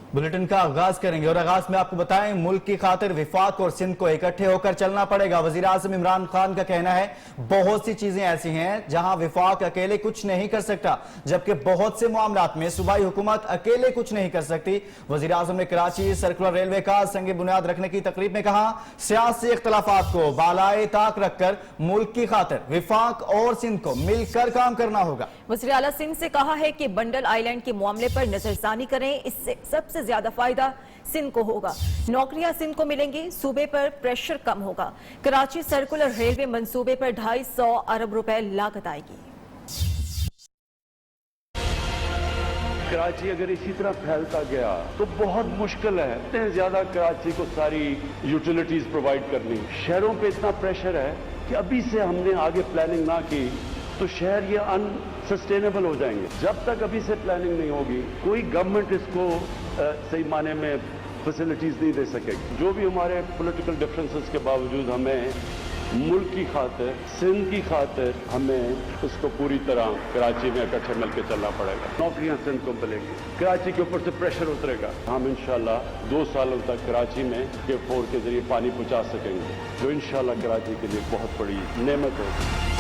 Bulletin का आगाज करेंगे और आगाज में आपको बताएं, मुल्क की खातिर विफाक और सिंध को इकट्ठे होकर चलना पड़ेगा। वजीर आज़म इमरान खान का कहना है बहुत सी चीजें ऐसी हैं जहां विफाक अकेले कुछ नहीं कर सकता, जबकि बहुत से मामलात में सूबाई हुकूमत अकेले कुछ नहीं कर सकती। वजीर आज़म ने कराची सर्कुलर रेलवे का संग बुनियाद रखने की तकरीब में कहा, सियासी इख्तलाफात को बालाए ताक रखकर मुल्क की खातिर विफाक और सिंध को मिलकर काम करना होगा। वज़ीर आला सिंध से कहा है कि बंडल आइलैंड के मामले पर नजरसानी करें, इससे सबसे ज्यादा फायदा सिंध को होगा। नौकरियां सिंध को मिलेंगी, सूबे पर प्रेशर कम होगा। कराची सर्कुलर रेलवे मंसूबे पर 250 अरब रुपए लागत आएगी। कराची अगर इसी तरह फैलता गया तो बहुत मुश्किल है। इतने ज्यादा कराची को सारी यूटिलिटीज प्रोवाइड करनी, शहरों पे इतना प्रेशर है कि अभी से हमने आगे प्लानिंग ना की तो शहर ये अनसस्टेनेबल हो जाएंगे। जब तक अभी से प्लानिंग नहीं होगी कोई गवर्नमेंट इसको सही माने में फैसिलिटीज नहीं दे सकेगी। जो भी हमारे पॉलिटिकल डिफरेंसेस के बावजूद हमें मुल्क की खातिर, सिंध की खातिर हमें उसको पूरी तरह कराची में इकट्ठे मिलकर चलना पड़ेगा। नौकरियां सिंध को मिलेंगी, कराची के ऊपर से प्रेशर उतरेगा। हम इंशाल्लाह 2 सालों तक कराची में K4 के जरिए पानी पहुंचा सकेंगे, जो इंशाल्लाह कराची के लिए बहुत बड़ी नेमत होगी।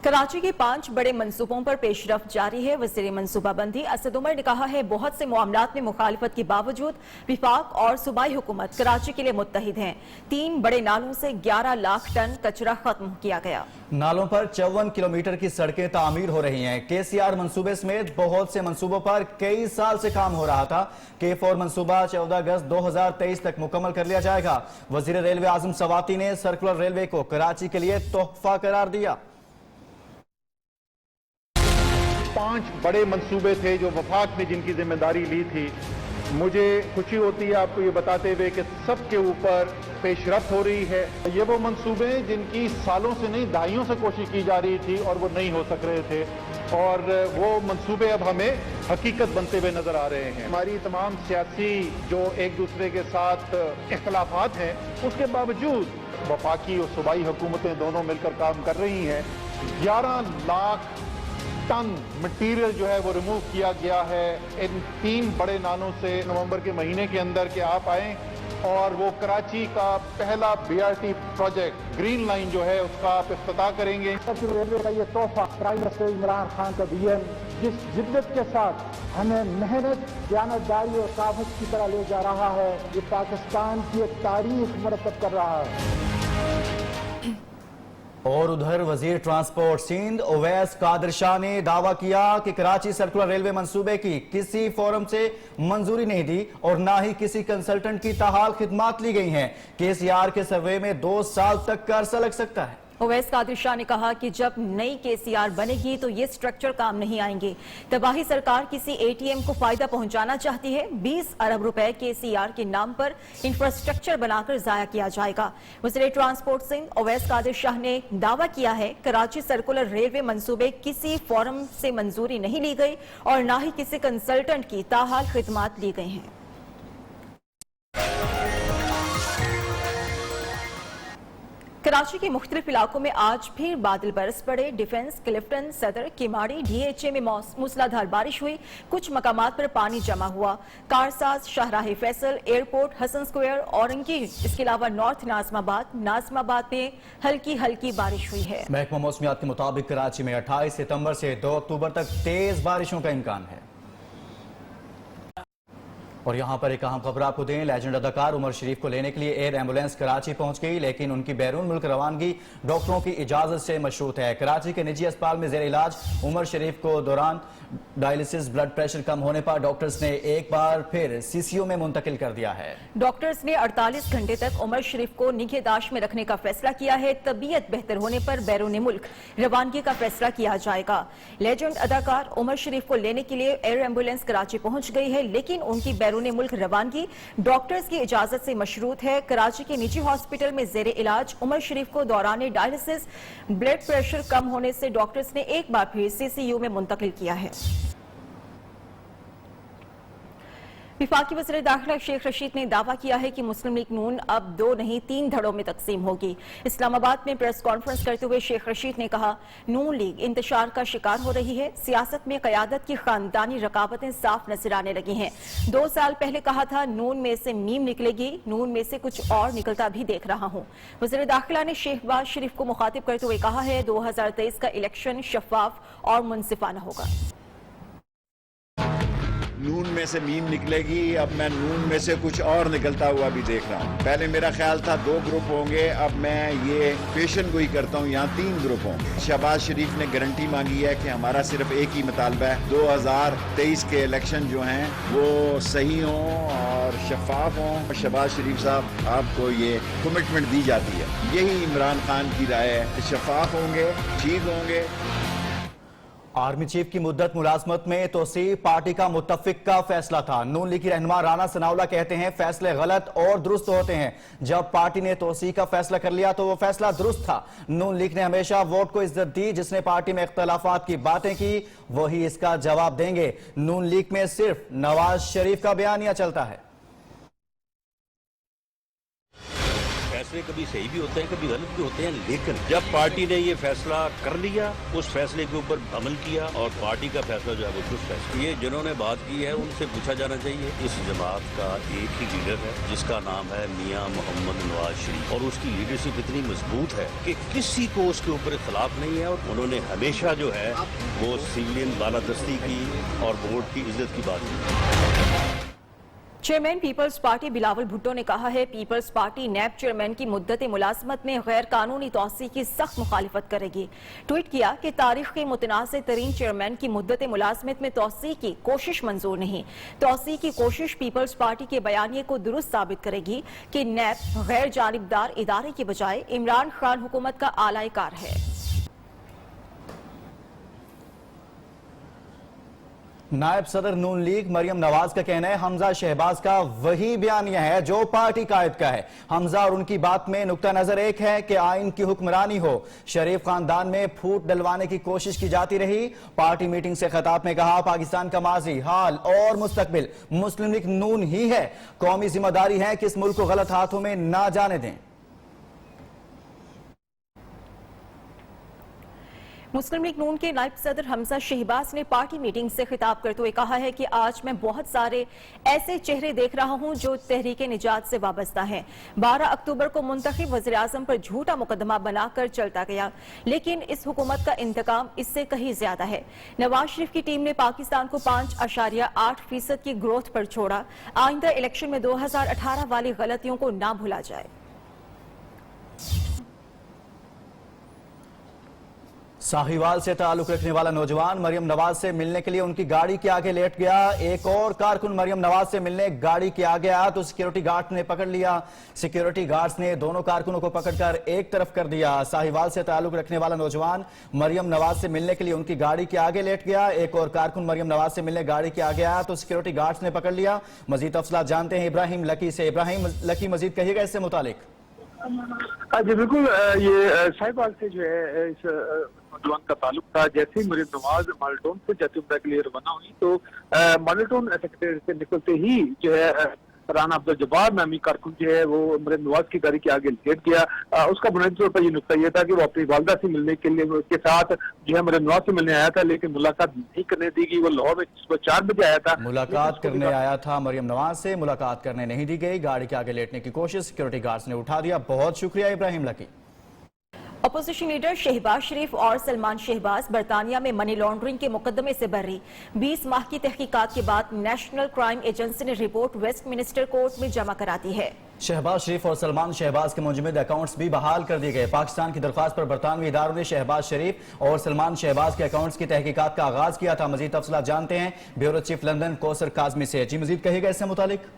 कराची के 5 बड़े मंसूबों पर पेशरफ्त जारी है। वज़ीर मंसूबाबंदी असद उमर ने कहा है बहुत से मामलात में मुखालफत के बावजूद विफाक और सूबाई हुकूमत कराची के लिए मुत्तहिद हैं। 3 बड़े नालों से 11 लाख टन कचरा खत्म किया गया। नालों पर 54 किलोमीटर की सड़कें तामीर हो रही हैं। KCR मंसूबे समेत बहुत से मंसूबों पर कई साल से काम हो रहा था। K4 मंसूबा 14 अगस्त 2023 तक मुकम्मल कर लिया जाएगा। वज़ीर रेलवे आज़म सवाती ने सर्कुलर रेलवे को कराची के लिए तोहफा करार दिया। 5 बड़े मंसूबे थे जो वफाक ने जिनकी जिम्मेदारी ली थी। मुझे खुशी होती है आपको ये बताते हुए कि सबके ऊपर पेशरफ्त हो रही है। ये वो मंसूबे जिनकी सालों से नहीं दहाइयों से कोशिश की जा रही थी और वो नहीं हो सक रहे थे, और वो मंसूबे अब हमें हकीकत बनते हुए नजर आ रहे हैं। हमारी तमाम सियासी जो एक दूसरे के साथ इख्तलाफात हैं, उसके बावजूद वफाकी और सूबाई हुकूमतें दोनों मिलकर काम कर रही हैं। 11 लाख टन मटीरियल जो है वो रिमूव किया गया है इन 3 बड़े नालों से नवंबर के महीने के अंदर के आप आए और वो कराची का पहला BRT प्रोजेक्ट ग्रीन लाइन जो है उसका आप इफ्तिताह करेंगे। रेलवे का ये तोहफा प्राइम मिनिस्टर इमरान खान का DM जिस जिद्दत के साथ हमें मेहनत, दयानतदारी और काबज की तरह ले जा रहा है, ये पाकिस्तान की एक तारीख मरतब कर रहा है। और उधर वजीर ट्रांसपोर्ट सिंध ओवैस कादिर शाह ने दावा किया कि कराची सर्कुलर रेलवे मंसूबे की किसी फोरम से मंजूरी नहीं दी और ना ही किसी कंसल्टेंट की ताहाल खिदमात ली गई हैं। KCR के सर्वे में 2 साल तक का अरसा लग सकता है। ओवैस कादिर शाह ने कहा कि जब नई KCR बनेगी तो ये स्ट्रक्चर काम नहीं आएंगे। तबाही सरकार किसी ATM को फायदा पहुंचाना चाहती है। 20 अरब रुपए KCR के नाम पर इंफ्रास्ट्रक्चर बनाकर जाया किया जाएगा। वज़ीर ट्रांसपोर्ट सिंध ओवैस कादिर शाह ने दावा किया है कराची सर्कुलर रेलवे मंसूबे किसी फोरम से मंजूरी नहीं ली गई और ना ही किसी कंसल्टेंट की ताहाल खिदमात ली गई हैं। कराची के मुख्तलिफ इलाकों में आज फिर बादल बरस पड़े। डिफेंस, क्लिफ्टन, सदर, किमाड़ी, DHA में मूसलाधार बारिश हुई। कुछ मकामात पर पानी जमा हुआ। कारसाज, शाहराह फैसल, एयरपोर्ट, हसन स्क्वायर, औरंगी, इसके अलावा नॉर्थ नाजमाबाद में हल्की हल्की बारिश हुई है। महकमा मौसमियात के मुताबिक कराची में 28 सितंबर से 2 अक्टूबर तक तेज बारिशों का इम्कान है। और यहाँ पर एक अहम खबर आपको दें, लेजेंड अदाकार उमर शरीफ को लेने के लिए एयर एम्बुलेंस कराची पहुंच गई, लेकिन उनकी बैरून मुल्क रवानगी डॉक्टरों की इजाजत से मशरूत है। कराची के निजी अस्पताल में जेर इलाज उमर शरीफ को दौरान डायलिसिस ब्लड प्रेशर कम होने पर डॉक्टर्स ने एक बार फिर CCU में मुंतकिल कर दिया है। डॉक्टर्स ने 48 घंटे तक उमर शरीफ को निगहदाश्त में रखने का फैसला किया है। तबीयत बेहतर होने पर बैरून मुल्क रवानगी का फैसला किया जाएगा। लेजेंड अदाकार उमर शरीफ को लेने के लिए एयर एम्बुलेंस कराची पहुंच गई है, लेकिन उनकी बैरून मुल्क रवानगी डॉक्टर्स की इजाजत से मशरूत है। कराची के निजी हॉस्पिटल में जेर इलाज उमर शरीफ को दौरान डायलिसिस ब्लड प्रेशर कम होने से डॉक्टर्स ने एक बार फिर CCU में मुंतकिल किया है। वफाकी वज़ीर दाखिला शेख रशीद ने दावा किया है कि मुस्लिम लीग नून अब 2 नहीं 3 धड़ों में तकसीम होगी। इस्लामाबाद में प्रेस कॉन्फ्रेंस करते हुए शेख रशीद ने कहा, नून लीग इंतशार का शिकार हो रही है। सियासत में क़यादत की खानदानी रकावतें साफ नजर आने लगी हैं। 2 साल पहले कहा था नून में से मीम निकलेगी, नून में से कुछ और निकलता भी देख रहा हूँ। वज़ीर दाखिला ने शहबाज शरीफ को मुखातिब करते हुए कहा है, 2023 का इलेक्शन शफाफ और मुनसिफाना होगा। नून में से मीम निकलेगी, अब मैं नून में से कुछ और निकलता हुआ भी देख रहा हूँ। पहले मेरा ख्याल था 2 ग्रुप होंगे, अब मैं ये पेशन गोई करता हूँ, यहाँ 3 ग्रुप होंगे। शहबाज शरीफ ने गारंटी मांगी है कि हमारा सिर्फ एक ही मुतालबा है, 2023 के इलेक्शन जो हैं वो सही हों और शफाफ हों। शहबाज शरीफ साहब, आपको ये कमिटमेंट दी जाती है, यही इमरान खान की राय है, शफाफ होंगे, ठीक होंगे। आर्मी चीफ की मुद्दत मुलाजमत में तोसी पार्टी का मुत्तफिक का फैसला था। नून लीग की रहनुमा राना सनाउल्लाह कहते हैं फैसले गलत और दुरुस्त होते हैं। जब पार्टी ने तोसी का फैसला कर लिया तो वो फैसला दुरुस्त था। नून लीग ने हमेशा वोट को इज्जत दी, जिसने पार्टी में इख्तलाफात की बातें की वही इसका जवाब देंगे। नून लीग में सिर्फ नवाज शरीफ का बयानिया चलता है। फैसले कभी सही भी होते हैं, कभी गलत भी होते हैं, लेकिन जब पार्टी ने ये फैसला कर लिया, उस फैसले के ऊपर अमल किया और पार्टी का फैसला जो है वो दुरुस्त फैसला। ये जिन्होंने बात की है उनसे पूछा जाना चाहिए। इस जमात का एक ही लीडर है जिसका नाम है मियां मोहम्मद नवाज शरीफ, और उसकी लीडरशिप इतनी मजबूत है कि किसी को उसके ऊपर इख्तलाफ नहीं है, और उन्होंने हमेशा जो है वो सिविलियन बालादस्ती की और वोट की इज्जत की बात की। Chairman people's party Bilawal Bhutto ने कहा है, पीपल्स पार्टी नैब चेयरमैन की मुद्दत मुलाजमत में गैर कानूनी तौसी की सख्त मुखालिफत करेगी। ट्वीट किया कि तारीख के मुतनाज़ तरीन चेयरमैन की मुद्दत मुलाजमत में तौसी की कोशिश मंजूर नहीं। तौसी की कोशिश पीपल्स पार्टी के बयानिए को दुरुस्त साबित करेगी कि नैब गैर जानिबदार इदारे की बजाय इमरान खान हुकूमत का आला कार है। नायब सदर नून लीग मरियम नवाज का कहना है, हमजा शहबाज का वही बयानिया है जो पार्टी कायद का है। हमजा और उनकी बात में नुक्ता नजर एक है कि आइन की हुक्मरानी हो। शरीफ खानदान में फूट डलवाने की कोशिश की जाती रही। पार्टी मीटिंग से खिताब में कहा, पाकिस्तान का माजी, हाल और मुस्तकबिल मुस्लिम लीग नून ही है। कौमी जिम्मेदारी है कि इस मुल्क को गलत हाथों में ना जाने दें। मुस्लिम लीग नून के नायब सदर हमजा शहबाज ने पार्टी मीटिंग से खिताब करते हुए कहा है कि आज मैं बहुत सारे ऐसे चेहरे देख रहा हूं जो तहरीक निजात से वाबस्ता हैं। 12 अक्टूबर को मुंतखब वज़ीर आज़म पर झूठा मुकदमा बनाकर चलता गया, लेकिन इस हुकूमत का इंतकाम इससे कहीं ज्यादा है। नवाज शरीफ की टीम ने पाकिस्तान को 5.8% की ग्रोथ पर छोड़ा। आइंदा इलेक्शन में 2018 वाली गलतियों को ना भूला जाए। साहिवाल से ताल्लुक रखने वाला नौजवान मरियम नवाज से मिलने के लिए उनकी गाड़ी के आगे लेट गया। एक और कारकुन मरियम नवाज से मिलने गाड़ी के आगे आया तो सिक्योरिटी गार्ड ने पकड़ लिया। सिक्योरिटी गार्ड्स ने दोनों कारकुनों को पकड़कर एक तरफ कर दिया। साहिवाल से ताल्लुक रखने वाला नौजवान मरियम नवाज से मिलने के लिए उनकी गाड़ी के आगे लेट गया। एक और कारकुन मरियम नवाज से मिलने गाड़ी के आगे आया तो सिक्योरिटी गार्ड्स ने पकड़ लिया। मजीद तफसीलात जानते हैं इब्राहिम लकी से। इब्राहिम लकी, मजीद कहिएगा इससे मुतालिक। जी बिल्कुल, ये साहिवाल से जो है इस नौजवान का ताल्लुक था। जैसे ही मरियम नवाज माल्टोन से जाती उम्र के लिए रवाना हुई तो माल्टोन सेक्रेटरी से निकलते ही जो है राना अब्दुल जब्बार नामी कारकुन जो है वो मरियम नवाज की गाड़ी के आगे लेट गया। उसका बुनियादी तौर पर ये नुकता ये था कि वो अपनी वालदा से मिलने के लिए उसके साथ जो है मरियम नवाज से मिलने आया था, लेकिन मुलाकात नहीं करने दी गई। वो लाहौर में सुबह 4 बजे आया था, मुलाकात करने आया था मरियम नवाज से, मुलाकात करने नहीं दी गई। गाड़ी के आगे लेटने की कोशिश सिक्योरिटी गार्ड्स ने उठा दिया। बहुत शुक्रिया Ibrahim Lucky. Opposition leader Shahbaz Sharif और सलमान शहबाज बरतानिया में मनी लॉन्ड्रिंग के मुकदमे से बरी। 20 माह की तहकीकात के बाद नेशनल क्राइम एजेंसी ने रिपोर्ट वेस्टमिनिस्टर कोर्ट में जमा करा दी है। शहबाज शरीफ और सलमान शहबाज के मुंजमद अकाउंट्स भी बहाल कर दिए गए। पाकिस्तान की दरख्वास्त पर बरतानवी इदारों ने शहबाज शरीफ और सलमान शहबाज के अकाउंट्स की तहकीकात का आगाज किया था। मजीद तफसीलात जानते हैं bureau chief London Kausar Kazmi से। जी मजीद कहिएगा इससे मुतालिक।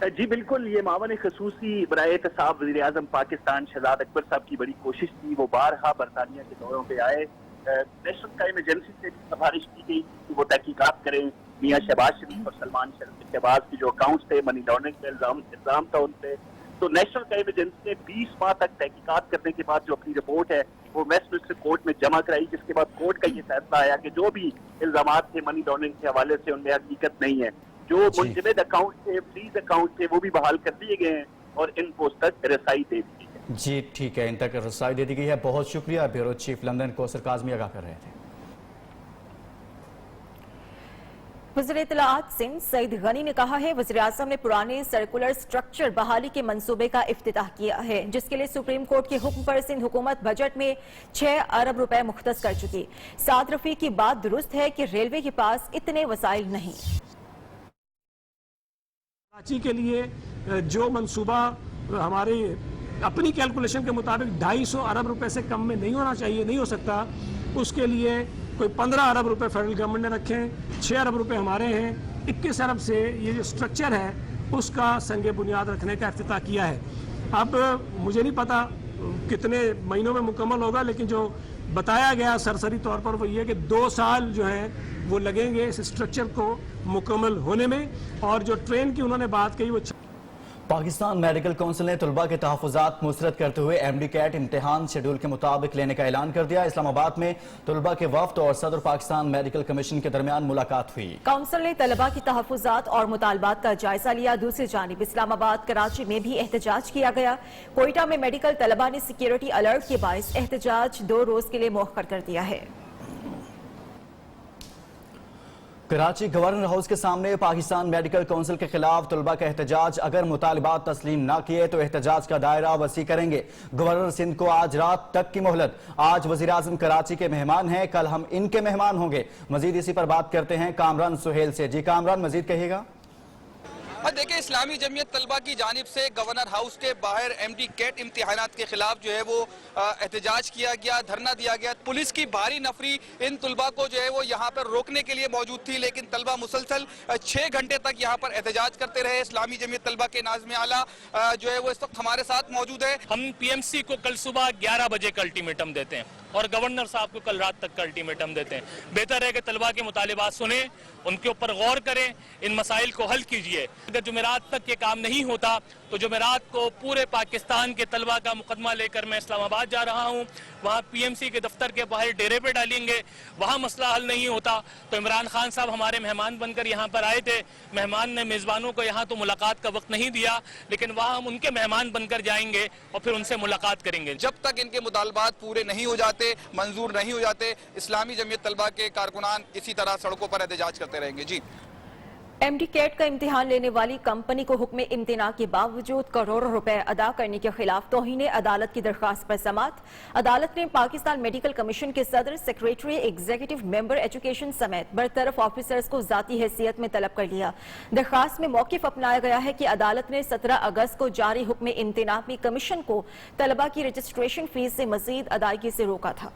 जी बिल्कुल, ये मावन खसूसी बराए एहतसाब वज़ीर आज़म पाकिस्तान शहजाद अकबर साहब की बड़ी कोशिश थी। वो बारहा बरतानिया के दौरों पे आए। नेशनल क्राइम एजेंसी से सिफारिश की गई कि वो तहकीकात करें मियां शहबाज शरीफ और सलमान शहबाज के जो अकाउंट्स थे, मनी लॉन्ड्रिंग का इल्जाम था उन पे। तो नेशनल क्राइम एजेंसी ने 20 माह तक तहकीकात करने के बाद जो अपनी रिपोर्ट है वो वेस्टमिनिस्टर कोर्ट में जमा कराई, जिसके बाद कोर्ट का ये फैसला आया कि जो भी इल्जामात थे मनी लॉन्ड्रिंग के हवाले से उनमें हकीकत नहीं है। جو منجمد اکاؤنٹ تھے, فریز اکاؤنٹ تھے, وہ بھی بحال کر دیے گئے ہیں اور ان کو تک رسائی دے دی ہے. جی ٹھیک ہے, ان تک رسائی دے دی گئی ہے. بہت شکریہ. بیورو چیف لندن کوثر کاظمی آگاہ کر رہے تھے. وزیر اطلاعات سندھ سعید غنی نے کہا ہے وزیراعظم نے پرانے سرکولر سٹرکچر بحالی کے منصوبے کا افتتاح کیا ہے, جس کے لیے سپریم کورٹ کے حکم پر سندھ حکومت بجٹ میں 6 ارب روپے مختص کر چکی. سعد رفیق کی بات درست ہے کہ ریلوے کے پاس اتنے وسائل نہیں. کراچی کے لیے جو منصوبہ ہماری اپنی کیلکولیشن کے مطابق 250 ارب روپے سے کم میں نہیں ہونا چاہیے, نہیں ہو سکتا, اس کے لیے کوئی 15 ارب روپے فیڈرل گورنمنٹ نے رکھے ہیں, 6 ارب روپے ہمارے ہیں, 21 ارب سے یہ جو سٹرکچر ہے اس کا سنگ بنیاد رکھنے کا افتتاح کیا ہے. اب مجھے نہیں پتا کتنے مہینوں میں مکمل ہوگا, لیکن جو بتایا گیا سرسری طور پر وہ یہ کہ 2 سال جو ہیں وہ لگیں گے اس سٹرکچر کو مکمل ہونے میں. اور جو ٹرین کی انہوں نے بات کہی وہ پاکستان میڈیکل کونسل نے طلباء کے تحفظات مسترد کرتے ہوئے ایم ڈی کیٹ امتحان شیڈول کے مطابق لینے کا اعلان کر دیا. اسلام آباد میں طلباء کے وفد اور صدر پاکستان میڈیکل کمیشن کے درمیان ملاقات ہوئی. کونسل نے طلباء کی تحفظات اور مطالبات کا جائزہ لیا. دوسری جانب اسلام آباد, کراچی میں بھی احتجاج کیا گیا. کوئٹہ میں میڈیکل طلباء نے سیکیورٹی الرٹ کے باعث احتجاج 2 روز کے لیے مؤخر کر دیا ہے. کراچی گورنر ہاؤس کے سامنے پاکستان میڈیکل کونسل کے خلاف طلباء کا احتجاج. اگر مطالبات تسلیم نہ کیے تو احتجاج کا دائرہ وسیع کریں گے. گورنر سندھ کو آج رات تک کی مہلت. آج وزیراعظم کراچی کے مہمان ہیں, کل ہم ان کے مہمان ہوں گے. مزید اسی پر بات کرتے ہیں کامران سہیل سے. جی کامران, مزید کہیے گا. دیکھیں, اسلامی جمعیت طلبہ کی جانب سے گورنر ہاؤس کے باہر ایم ڈی کیٹ امتحانات کے خلاف جو ہے وہ احتجاج کیا گیا, دھرنا دیا گیا. پولیس کی بھاری نفری ان طلبہ کو جو ہے وہ یہاں پر روکنے کے لیے موجود تھی, لیکن طلبہ مسلسل 6 گھنٹے تک یہاں پر احتجاج کرتے رہے. اسلامی جمعیت طلبہ کے ناظم اعلیٰ جو ہے وہ اس وقت ہمارے ساتھ موجود ہے. ہم پی ایم سی کو کل صبح 11 بجے کا الٹیمیٹم دیتے ہیں اور گورنر صاحب کو کل رات تک کا الٹیمیٹم دیتے ہیں. بہتر ہے کہ طلبہ کے مطالبات سنیں, ان کے اوپر غور کریں, ان مسائل کو حل کیجئے. اگر جمعرات تک یہ کام نہیں ہوتا تو جمعرات کو پورے پاکستان کے طلبہ کا مقدمہ لے کر میں اسلام آباد جا رہا ہوں. وہاں پی ایم سی کے دفتر کے باہر ڈیرے پہ ڈالیں گے. وہاں مسئلہ حل نہیں ہوتا تو عمران خان صاحب ہمارے مہمان بن کر یہاں پر آئے تھے. مہمان نے میزبانوں کو یہاں تو ملاقات کا وقت نہیں دیا, لیکن وہاں ہم ان کے مہمان بن کر جائیں گے اور پھر ان سے ملاقات کریں گے. جب تک ان کے مطالبات پورے نہیں ہو جاتے, منظور نہیں ہو جاتے, اسلامی جمعیت طلبہ کے کارکنان اسی طرح سڑکوں پر احتجاج کرتے رہیں گے. جی. ایم ڈی کیٹ کا امتحان لینے والی کمپنی کو حکم امتناع کے باوجود کروڑوں روپے ادا کرنے کے خلاف توہین عدالت کی درخواست پر سماعت. عدالت نے پاکستان میڈیکل کمیشن کے صدر, سیکریٹری, ایگزیکٹو ممبر ایجوکیشن سمیت برطرف آفیسرز کو ذاتی حیثیت میں طلب کر لیا. درخواست میں موقف اپنایا گیا ہے کہ عدالت نے 17 اگست کو جاری حکم امتناع میں کمیشن کو طلبہ کی رجسٹریشن فیس سے مزید ادائیگی سے روکا تھا.